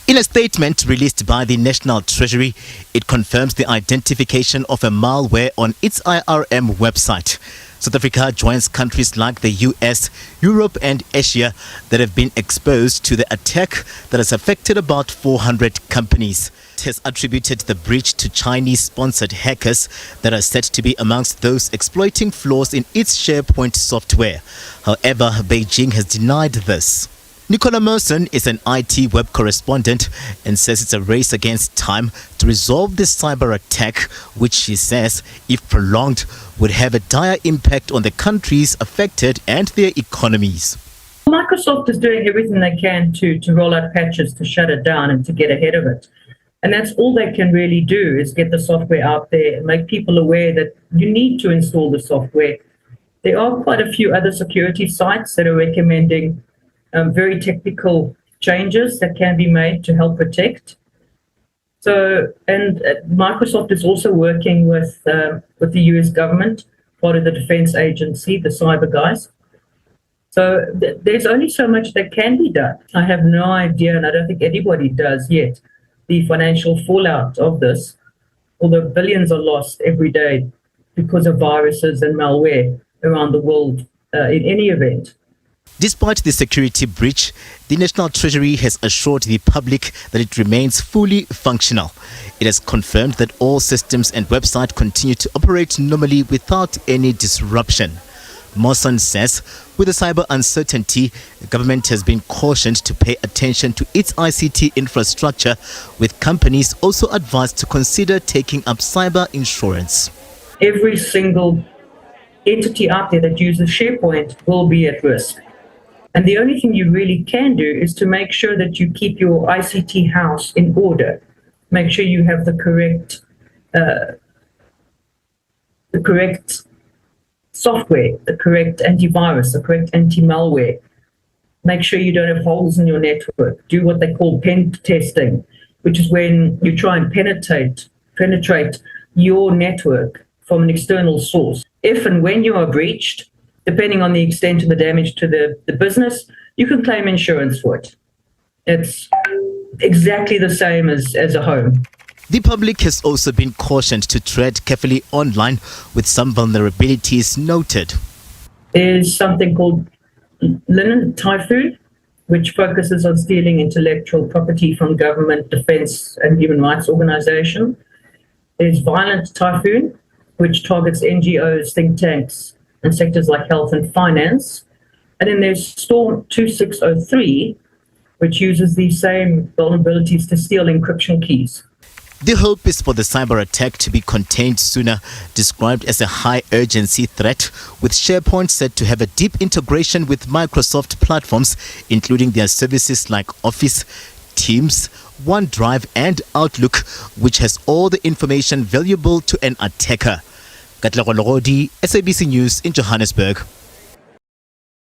In a statement released by the National Treasury, it confirms the identification of a malware on its IRM website. South Africa joins countries like the US, Europe and Asia that have been exposed to the attack that has affected about 400 companies. It has attributed the breach to Chinese-sponsored hackers that are said to be amongst those exploiting flaws in its SharePoint software. However, Beijing has denied this. Nicola Merson is an IT web correspondent and says it's a race against time to resolve this cyber attack, which she says, if prolonged, would have a dire impact on the countries affected and their economies. Microsoft is doing everything they can to roll out patches to shut it down and to get ahead of it. And that's all they can really do, is get the software out there and make people aware that you need to install the software. There are quite a few other security sites that are recommending very technical changes that can be made to help protect. So, and Microsoft is also working with the US government, part of the defense agency, the cyber guys. So there's only so much that can be done. I have no idea, and I don't think anybody does yet, the financial fallout of this, although billions are lost every day because of viruses and malware around the world in any event. Despite the security breach, the National Treasury has assured the public that it remains fully functional. It has confirmed that all systems and websites continue to operate normally without any disruption. Mawson says, with the cyber uncertainty, the government has been cautioned to pay attention to its ICT infrastructure, with companies also advised to consider taking up cyber insurance. Every single entity out there that uses SharePoint will be at risk. And the only thing you really can do is to make sure that you keep your ICT house in order. Make sure you have the correct software, the correct antivirus, the correct anti-malware. Make sure you don't have holes in your network. Do what they call pen testing, which is when you try and penetrate your network from an external source. If and when you are breached, depending on the extent of the damage to the business, you can claim insurance for it. It's exactly the same as a home. The public has also been cautioned to tread carefully online, with some vulnerabilities noted. There's something called Linen Typhoon, which focuses on stealing intellectual property from government, defense, and human rights organizations. There's Violent Typhoon, which targets NGOs, think tanks, and sectors like health and finance. And then there's Storm 2603, which uses these same vulnerabilities to steal encryption keys. The hope is for the cyber attack to be contained sooner, described as a high-urgency threat, with SharePoint said to have a deep integration with Microsoft platforms, including their services like Office, Teams, OneDrive and Outlook, which has all the information valuable to an attacker. Katlego Logodi, SABC News in Johannesburg.